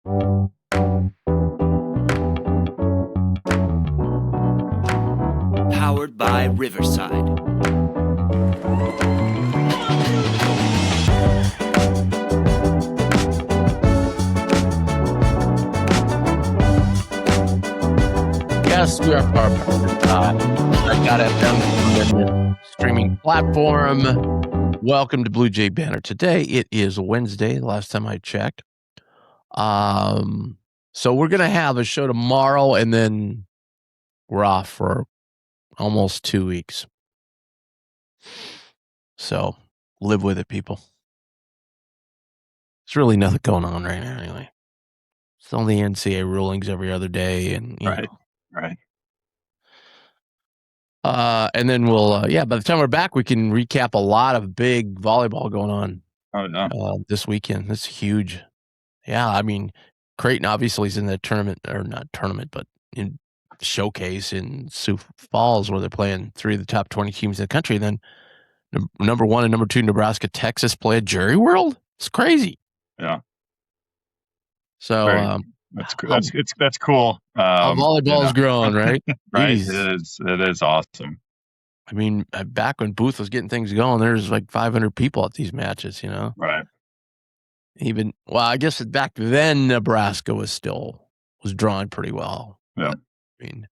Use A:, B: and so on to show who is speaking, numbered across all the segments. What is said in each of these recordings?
A: Powered by Riverside.
B: Yes, we are powered by Riverside. I got FM streaming platform. Welcome to Blue Jay Banner. Today it is Wednesday. Last time I checked. So we're gonna have a show tomorrow, and then we're off for almost 2 weeks. So live with it, people. There's really nothing going on right now, anyway. It's only NCAA rulings every other day, and you know.
C: Right.
B: And then we'll, by the time we're back, we can recap a lot of big volleyball going on.
C: Oh no.
B: This weekend. That's huge. Yeah, I mean, Creighton obviously is in the tournament, or not tournament, but in showcase in Sioux Falls, where they're playing 3 of the top 20 teams in the country. And then number 1 and number 2, Nebraska, Texas, play at Jerry World. It's crazy.
C: Yeah.
B: So
C: that's cool.
B: How volleyball's grown, right?
C: Right. It is awesome.
B: I mean, back when Booth was getting things going, there's like 500 people at these matches, you know?
C: Right.
B: I guess back then Nebraska was drawn pretty well.
C: Yeah.
B: I mean,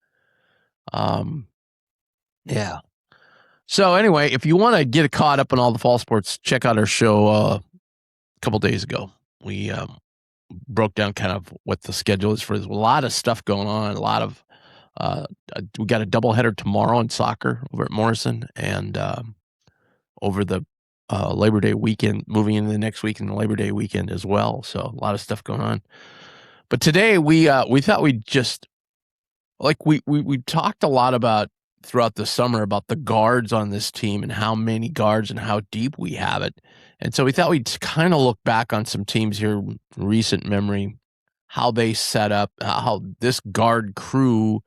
B: yeah. So anyway, if you want to get caught up on all the fall sports, check out our show a couple days ago. We broke down kind of what the schedule is for. There's a lot of stuff going on. A lot of we got a doubleheader tomorrow in soccer over at Morrison, and over the Labor Day weekend, moving into the next week in the Labor Day weekend as well. So a lot of stuff going on. But today we thought we'd just we talked a lot about throughout the summer about the guards on this team and how many guards and how deep we have it. And so we thought we'd kind of look back on some teams here in recent memory, how they set up, how this guard crew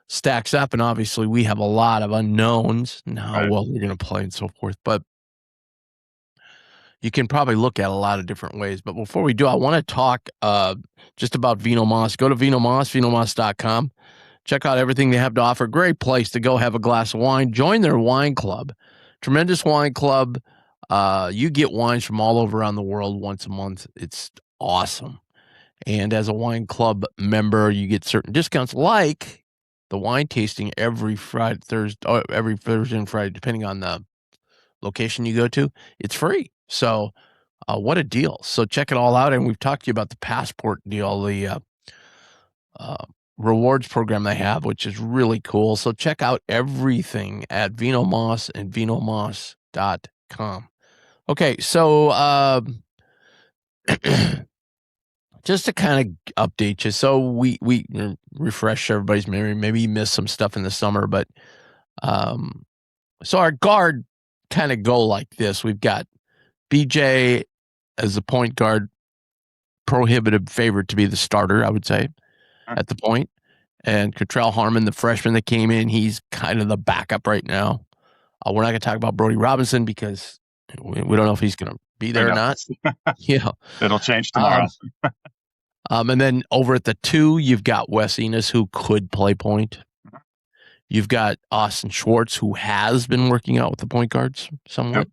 B: stacks up. And obviously we have a lot of unknowns and how well they're going to play and so forth. But you can probably look at a lot of different ways. But before we do, I want to talk just about Vino Mas. Go to vinomos.com. Check out everything they have to offer. Great place to go have a glass of wine. Join their wine club. Tremendous wine club. You get wines from all over around the world once a month. It's awesome. And as a wine club member, you get certain discounts like the wine tasting every Thursday and Friday, depending on the location you go to. It's free. So what a deal. So check it all out. And we've talked to you about the passport deal, the rewards program they have, which is really cool. So check out everything at Vino Mas and vinomos.com. Okay, so just to kind of update you. So we refresh everybody's memory. Maybe you missed some stuff in the summer, but so our guard kind of go like this. We've got BJ as the point guard, prohibitive favorite to be the starter, I would say, at the point. And Cottrell Harmon, the freshman that came in, he's kind of the backup right now. We're not going to talk about Brody Robinson because we don't know if he's going to be there or not. Yeah,
C: it'll change tomorrow.
B: And then over at the 2, you've got Wes Enos, who could play point. You've got Austin Schwartz, who has been working out with the point guards somewhat.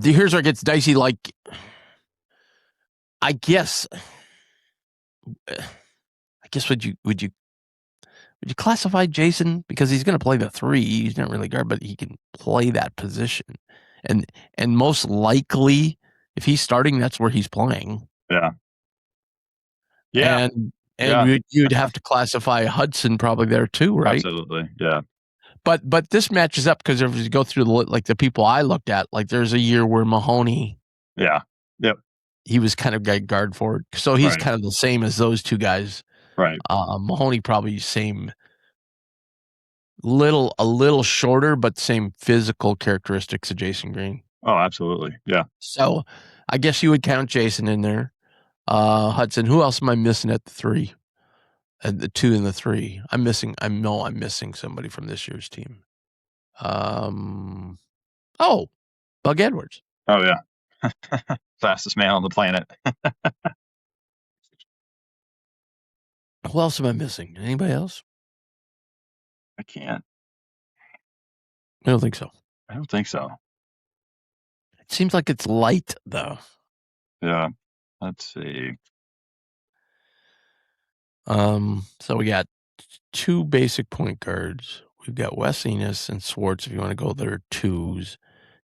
B: Here's where it gets dicey. Like, I guess would you classify Jason, because he's going to play the 3? He's not really guard, but he can play that position, and most likely if he's starting, that's where he's playing.
C: Yeah.
B: And you'd have to classify Hudson probably there too, right?
C: Absolutely. Yeah.
B: But this matches up because if you go through the people I looked at, like there's a year where Mahoney.
C: Yeah. Yep.
B: He was kind of guard forward. So he's kind of the same as those two guys.
C: Right.
B: Mahoney probably same, a little shorter, but same physical characteristics of Jason Green.
C: Oh, absolutely. Yeah.
B: So I guess you would count Jason in there. Hudson. Who else am I missing at the 3? At the 2 and the 3? I'm missing somebody from this year's team. Bug Edwards.
C: Oh yeah. Fastest man on the planet.
B: Who else am I missing? Anybody else?
C: I can't.
B: I don't think so.
C: I don't think so.
B: It seems like it's light, though.
C: Yeah. Let's see.
B: So we got two basic point guards. We've got Wes Enos and Swartz, if you want to go there, twos.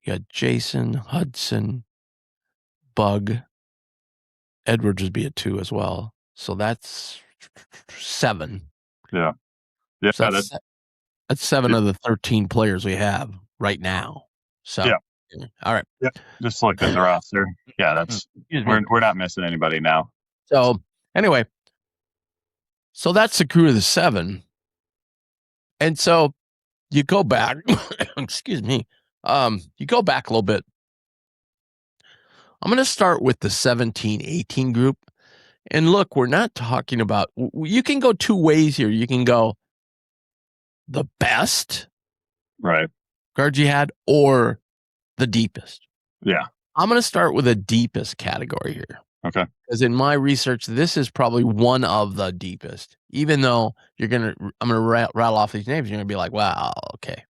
B: You got Jason, Hudson, Bug. Edwards would be a 2 as well. So that's 7.
C: Yeah. Yeah.
B: So that's 7 of the 13 players we have right now. So,
C: Yeah.
B: All right.
C: Yeah. Just look at the roster. Yeah, that's we're not missing anybody now.
B: So anyway, so that's the crew of the 7. And so you go back, excuse me. You go back a little bit. I'm going to start with the 17-18 group. And look, we're not talking about, you can go 2 ways here. You can go the best
C: Right.
B: guards you had or the deepest.
C: Yeah.
B: I'm going to start with the deepest category here.
C: Okay.
B: Because in my research, this is probably one of the deepest. Even though I'm going to rattle off these names, you're going to be like, wow, okay.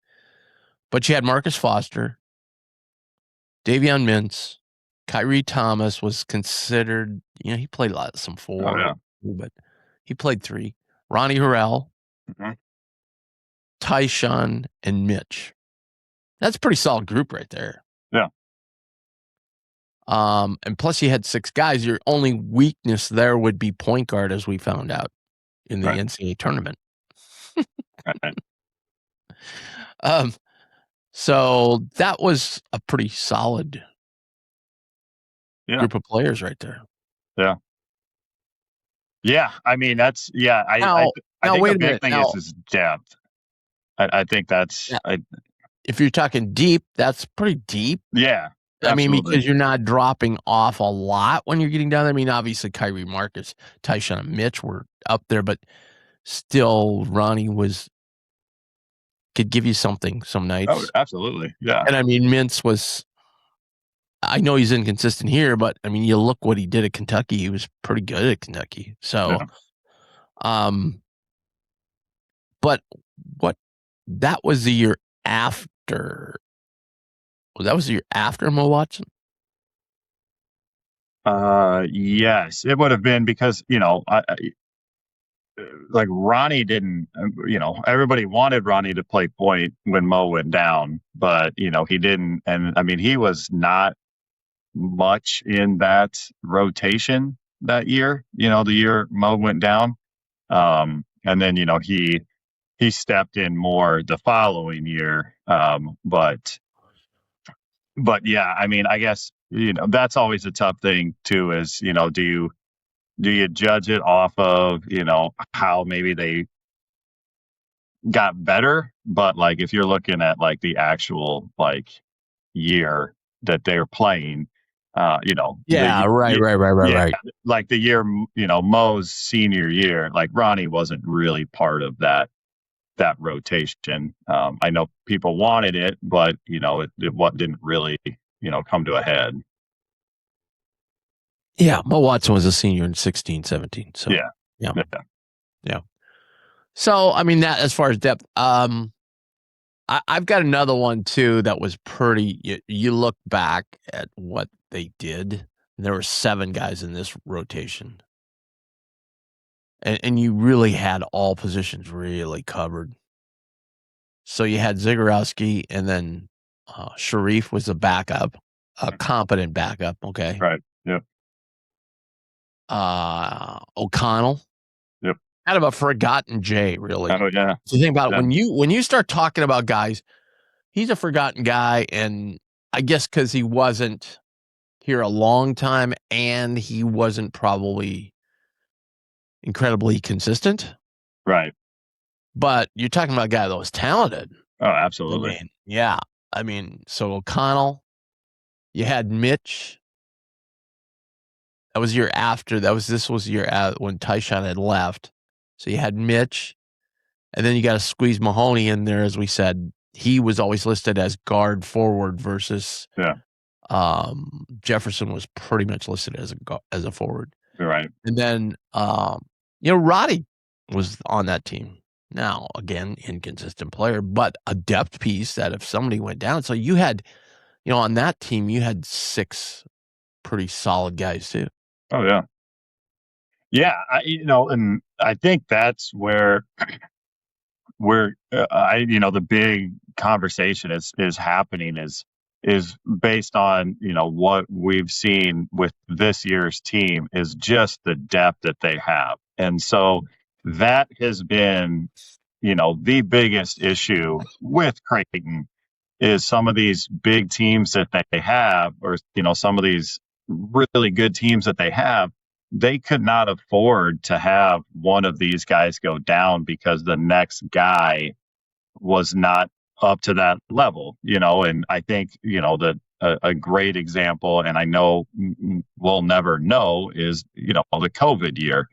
B: But you had Marcus Foster, Davion Mintz, Kyrie Thomas was considered, he played some 4,
C: Oh, yeah.
B: but he played 3. Ronnie Harrell,
C: Mhm.
B: Tyshawn, and Mitch. That's a pretty solid group right there.
C: Yeah.
B: And plus you had 6 guys. Your only weakness there would be point guard, as we found out in the
C: Right.
B: NCAA tournament.
C: Right.
B: So that was a pretty solid group of players right there.
C: Yeah. Yeah. I mean, that's I
B: Now,
C: think
B: wait
C: the
B: a
C: big
B: minute.
C: thing
B: Now,
C: is depth. I think that's
B: Yeah. if you're talking deep, that's pretty deep.
C: yeah.
B: I mean,
C: Absolutely.
B: because you're not dropping off a lot when you're getting down there. I mean, obviously Kyrie, Marcus, Tyshawn, and Mitch were up there, but still Ronnie could give you something some nights.
C: Oh, absolutely. Yeah.
B: And I mean, Mintz was, I know he's inconsistent here, but I mean, you look what he did at Kentucky. He was pretty good at Kentucky. So, but that was the year after. That was the year after Mo Watson?
C: Yes, it would have been because, like Ronnie didn't, everybody wanted Ronnie to play point when Mo went down, but, he didn't. And I mean, he was not much in that rotation that year, the year Mo went down. And then, he stepped in more the following year. But yeah, I mean, I guess, that's always a tough thing too, is, do you judge it off of, how maybe they got better? But like, if you're looking at like the actual like year that they're playing,
B: Yeah, right.
C: Like the year, Mo's senior year, like Ronnie wasn't really part of that rotation. I know people wanted it, but it what didn't really, come to a head.
B: Yeah, Mo Watson was a senior in 16, 17. So yeah. So I mean, that as far as depth, I've got another one too that was pretty. You look back at what they did. There were 7 guys in this rotation, and you really had all positions really covered. So you had Zagorowski, and then Sharif was a backup, a competent backup. Okay,
C: Right. Yep.
B: O'Connell.
C: Yep.
B: Kind of a forgotten J, really.
C: Oh yeah.
B: So think about
C: Yeah.
B: it, when you start talking about guys, he's a forgotten guy, and I guess because he wasn't here a long time, and he wasn't probably incredibly consistent.
C: Right.
B: But you're talking about a guy that was talented.
C: Oh, absolutely.
B: I mean, so O'Connell, you had Mitch. That was year after. This was year when Tyshawn had left. So you had Mitch, and then you got to squeeze Mahoney in there, as we said. He was always listed as guard forward versus Jefferson was pretty much listed as a forward.
C: Right.
B: And then, Roddy was on that team. Now, again, inconsistent player, but a depth piece that if somebody went down. So you had, on that team, you had 6 pretty solid guys too.
C: Oh, yeah. Yeah. And I think that's where the big conversation is happening is based on, what we've seen with this year's team is just the depth that they have. And so that has been, the biggest issue with Creighton is some of these big teams that they have, or, some of these really good teams that they have, they could not afford to have one of these guys go down because the next guy was not up to that level, and I think, a great example, and I know we'll never know, is, the COVID year.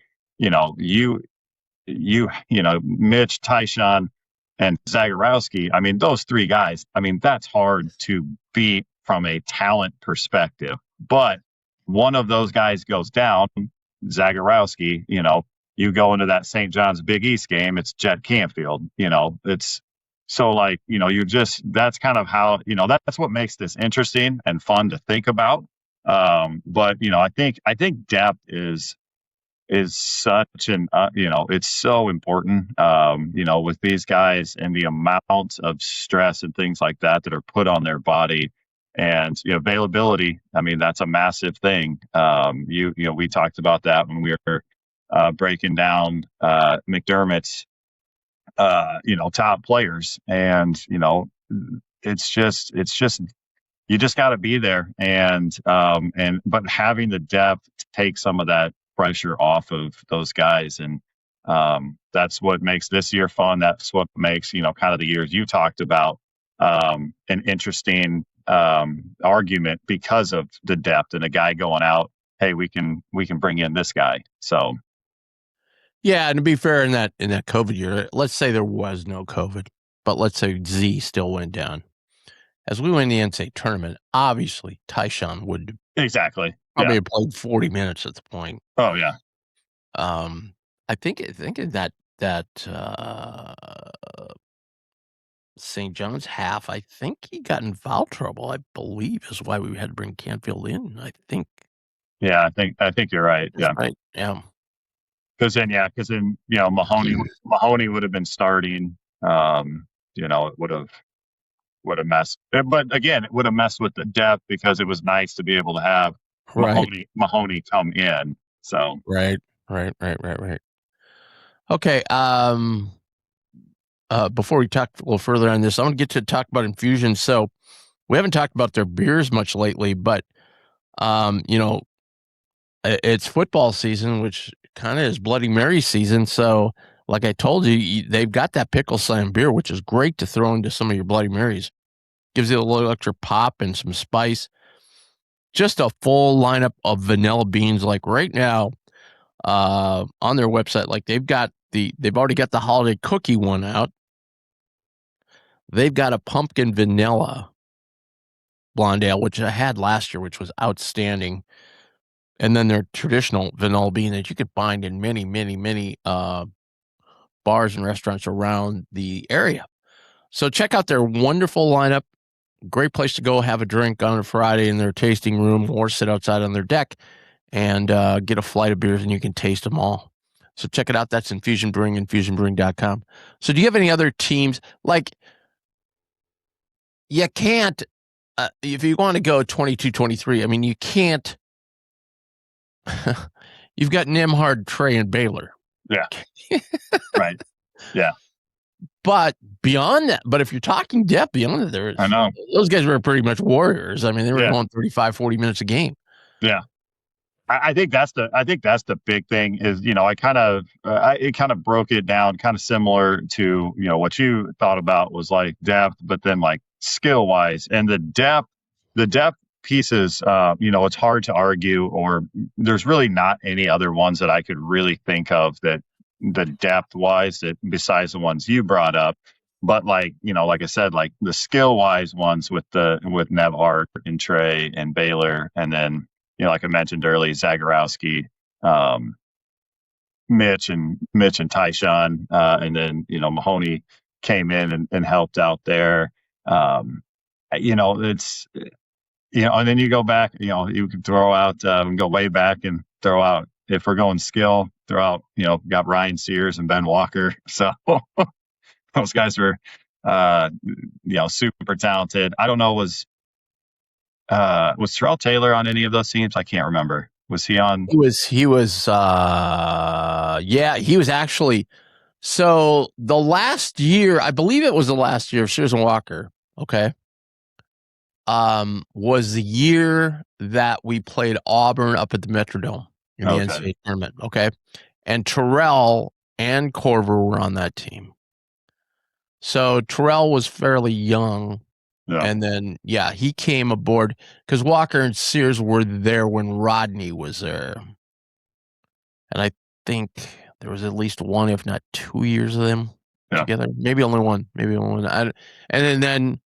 C: Mitch, Tyshawn, and Zagorowski. I mean, those 3 guys, that's hard to beat from a talent perspective. But one of those guys goes down, Zagorowski, you go into that St. John's Big East game, it's Jet Canfield. It's so that's kind of how, that's what makes this interesting and fun to think about. But, I think depth is such an it's so important with these guys and the amount of stress and things like that are put on their body, and availability. That's a massive thing. We talked about that when we were breaking down McDermott's top players, and it's just you just got to be there, but having the depth takes some of that pressure off of those guys, and that's what makes this year fun. That's what makes kind of the years you talked about an interesting argument because of the depth and a guy going out. Hey, we can bring in this guy. So
B: yeah, and to be fair, in that COVID year, let's say there was no COVID, but let's say Z still went down. As we win the NCAA tournament, obviously Tyshawn would
C: exactly
B: probably have played 40 minutes at the point.
C: Oh yeah.
B: I think that St. John's half, I think he got in foul trouble, I believe, is why we had to bring Canfield in. I think.
C: Yeah, I think you're right. Yeah.
B: Right. Yeah.
C: Because then Mahoney would have been starting. It would have messed. But again, it would have messed with the depth because it was nice to be able to have Mahoney come in. So
B: right. Okay. Before we talk a little further on this, I want to get to talk about Infusion. So we haven't talked about their beers much lately, but it's football season, which kind of is Bloody Mary season. So, like I told you, they've got that Pickle Slam beer, which is great to throw into some of your Bloody Marys. Gives you a little extra pop and some spice. Just a full lineup of vanilla beans. Like right now, on their website, like they've already got the holiday cookie one out. They've got a pumpkin vanilla blonde ale, which I had last year, which was outstanding. And then their traditional vanilla bean that you could find in many, many, many bars and restaurants around the area. So check out their wonderful lineup. Great place to go have a drink on a Friday in their tasting room or sit outside on their deck and get a flight of beers, and you can taste them all. So check it out. That's Infusion Brewing, infusionbrewing.com. So do you have any other teams? Like, you can't, if you want to go 22-23, you can't. You've got Nemhard, Trey, and Baylor.
C: Yeah. Right. Yeah.
B: But beyond that, if you're talking depth beyond that,
C: I know
B: those guys were pretty much warriors. They were going 35, 40 minutes a game.
C: Yeah. I think that's the big thing is, it kind of broke it down kind of similar to, what you thought about was like depth, but then like skill wise, and the depth pieces, it's hard to argue, or there's really not any other ones that I could really think of that the depth wise that besides the ones you brought up. but like, like I said, like the skill wise ones with Nevhart and Trey and Baylor, and then, like I mentioned earlier, Zagorowski, um, Mitch and Tyshawn, and then, Mahoney came in and helped out there. It's, and then you go back, you can throw out, go way back and throw out, if we're going skill, throw out, got Ryan Sears and Ben Walker. So those guys were, super talented. I don't know, was Terrell Taylor on any of those teams? I can't remember. Was he on?
B: He was yeah, he was actually. So the last year, I believe it was the last year of Sears and Walker, okay, was the year that we played Auburn up at the Metrodome in the NCAA tournament, okay? And Terrell and Corver were on that team. So Terrell was fairly young.
C: Yeah.
B: And then, he came aboard because Walker and Sears were there when Rodney was there. And I think there was at least one, if not 2 years of them together. Maybe only one. And then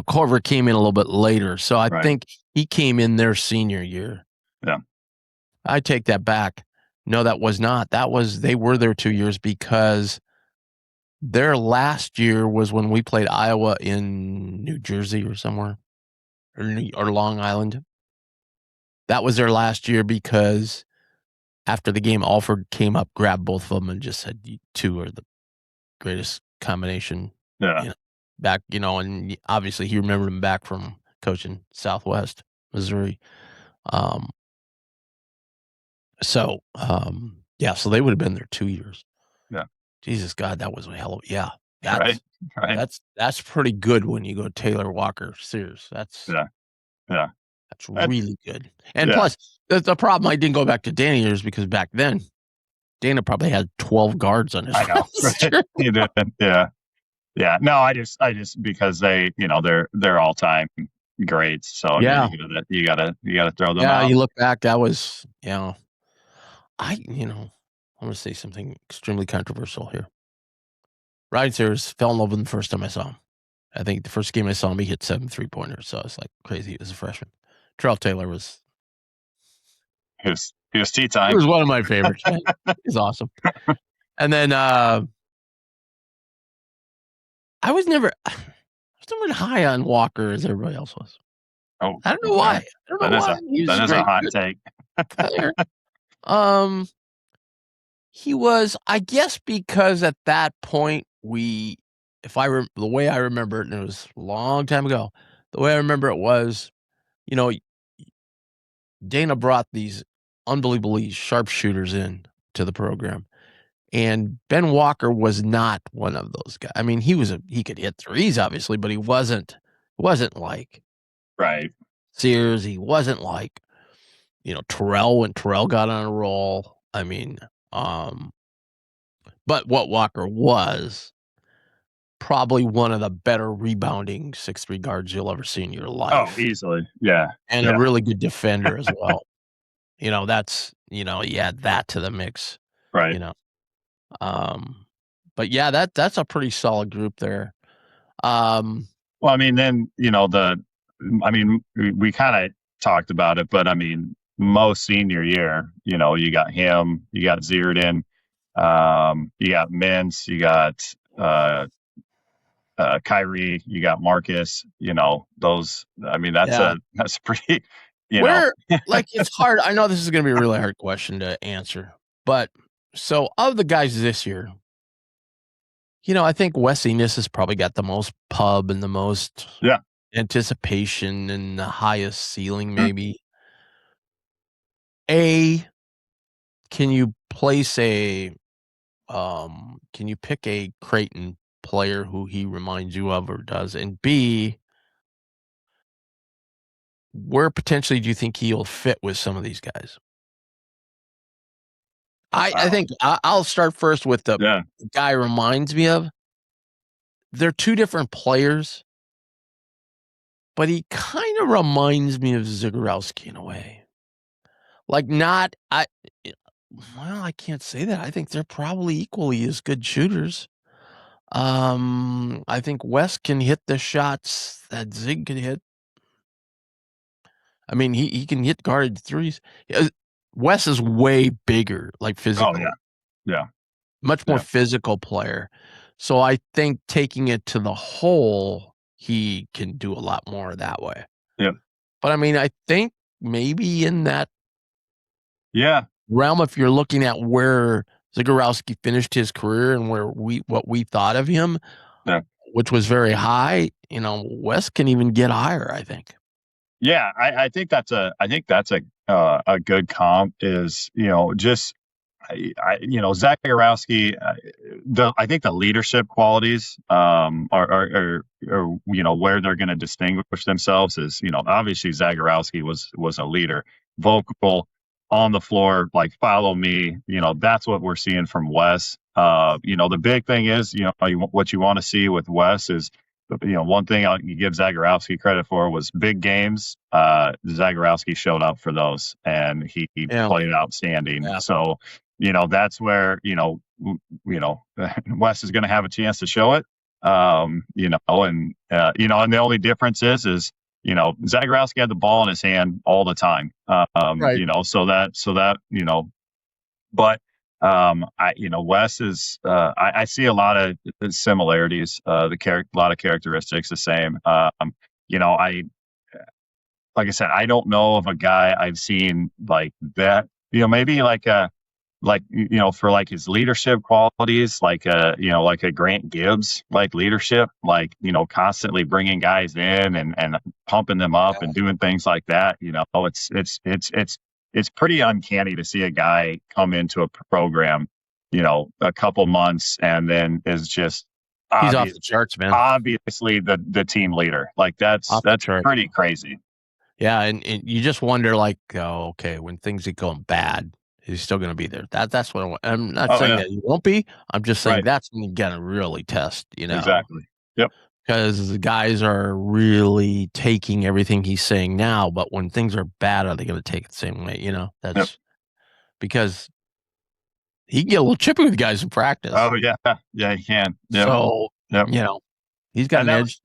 B: Corver came in a little bit later. So I think he came in their senior year.
C: Yeah.
B: I take that back. No, that was not. They were there 2 years because their last year was when we played Iowa in New Jersey or somewhere, or Long Island. That was their last year because after the game, Alford came up, grabbed both of them, and just said, "You two are the greatest combination."
C: Yeah.
B: Back, and obviously he remembered him back from coaching Southwest Missouri. So they would have been there 2 years.
C: Yeah.
B: Jesus God, that was a hell of
C: right.
B: That's pretty good when you go Taylor, Walker, Sears. That's really good. And plus, the problem I didn't go back to Dana years because back then Dana probably had 12 guards on his roster.
C: Right? He did. Yeah. No, I just because they, they're all time greats. So you gotta throw them out.
B: You look back, that was I'm going to say something extremely controversial here. Ryan Sears fell in love with him the first time I saw him. I think the first game I saw him, he hit 7 3-pointers. So it's like crazy as a freshman. Terrell Taylor was.
C: He was tea time.
B: He was one of my favorites. He's awesome. And then I was never high on Walker as everybody else was.
C: Oh,
B: I don't know why.
C: That is a hot take.
B: He was, I guess, because at that point the way I remember it, and it was a long time ago, the way I remember it was, Dana brought these unbelievably sharpshooters in to the program, and Ben Walker was not one of those guys. I mean, he could hit threes, obviously, but he wasn't like Sears. He wasn't like Terrell when Terrell got on a roll. I mean, but what Walker was, probably one of the better rebounding 6'3" guards you'll ever see in your life.
C: Oh, easily. Yeah.
B: And a really good defender as well. That's, you add that to the mix.
C: Right.
B: But that's a pretty solid group there.
C: Well, I mean, then, we kind of talked about it, but I mean, most senior year, you got him, you got Zierden, you got Mintz, you got Kyrie, you got Marcus, those. I mean, that's pretty.
B: It's hard. I know this is going to be a really hard question to answer, but so of the guys this year, I think Wes Enos has probably got the most pub and the most anticipation and the highest ceiling, maybe. Can you place can you pick a Creighton player who he reminds you of or does? And B, where potentially do you think he'll fit with some of these guys? I think I'll start first with the guy reminds me of. They're two different players, but he kind of reminds me of Zagorowski in a way. I can't say that. I think they're probably equally as good shooters. I think Wes can hit the shots that Zig can hit. I mean, he can hit guarded threes. Wes is way bigger, like physical.
C: Oh, yeah.
B: Much more
C: Yeah.
B: physical player. So I think taking it to the hole, he can do a lot more that way.
C: Yeah.
B: But I mean, I think maybe in that
C: Yeah.
B: realm, if you're looking at where Zagorowski finished his career and what we thought of him,
C: Yeah.
B: which was very high, Wes can even get higher, I think.
C: Yeah, I think that's a good comp is, just Zach Jarowski, I think the leadership qualities are where they're going to distinguish themselves is, obviously Zach Jarowski was a leader, vocal, on the floor, like follow me, that's what we're seeing from Wes. The big thing is, what you want to see with Wes is, one thing you give Zagorowski credit for was big games. Zagorowski showed up for those, and he
B: Yeah.
C: played outstanding.
B: Yeah.
C: So, that's where Wes is going to have a chance to show it. And the only difference is Zagorowski had the ball in his hand all the time.
B: Right.
C: But Wes is, I see a lot of similarities, a lot of characteristics the same. Like I said, I don't know of a guy I've seen like that, maybe for like his leadership qualities, like a Grant Gibbs, like leadership, like, constantly bringing guys in and pumping them up and doing things like that. It's pretty uncanny to see a guy come into a program, a couple months and then is just
B: He's off the charts, man.
C: obviously the team leader. Like that's pretty crazy.
B: Yeah, and you just wonder, like, oh, okay, when things get going bad, he's still going to be there. That's what I want. I'm not saying that he won't be. I'm just saying that's when you got to really test,
C: Exactly. Yep.
B: Because the guys are really taking everything he's saying now, but when things are bad, are they going to take it the same way? That's because he can get a little chippy with guys in practice.
C: Oh yeah, yeah, he can. Yep.
B: So he's got an edge.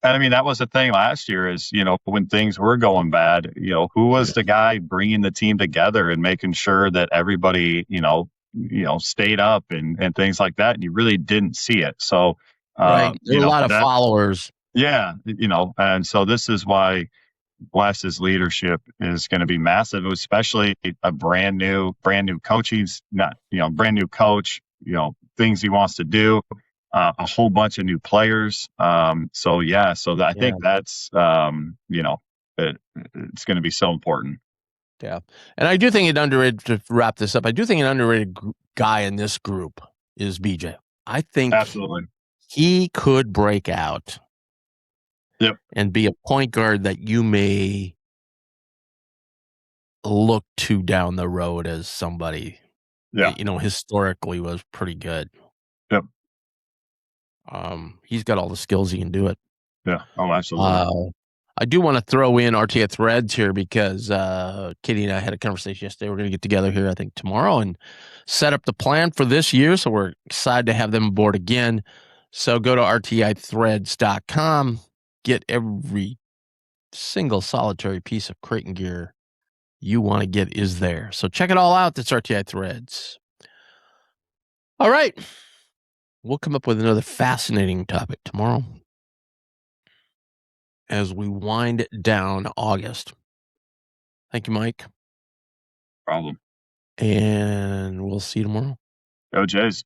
C: I mean, that was the thing last year is, when things were going bad, who was the guy bringing the team together and making sure that everybody, stayed up and things like that. And you really didn't see it. So,
B: right. There are a lot of followers.
C: Yeah. And so this is why Wes's leadership is going to be massive, especially a brand new coach. He's not, brand new coach, things he wants to do. A whole bunch of new players. I think that's, it's going to be so important.
B: Yeah. And I do think an underrated, to wrap this up, I do think an underrated guy in this group is BJ. I think
C: absolutely
B: he could break out and be a point guard that you may look to down the road as somebody, historically was pretty good.
C: Yep.
B: He's got all the skills, he can do it.
C: Yeah. Oh, absolutely.
B: I do want to throw in RTA Threads here because Katie and I had a conversation yesterday. We're going to get together here, I think, tomorrow and set up the plan for this year. So we're excited to have them aboard again. So go to rtithreads.com. Get every single solitary piece of Creighton gear you want to get is there. So check it all out. That's RTI Threads. All right. We'll come up with another fascinating topic tomorrow as we wind down August. Thank you, Mike.
C: Problem.
B: And we'll see you tomorrow.
C: Go Jays.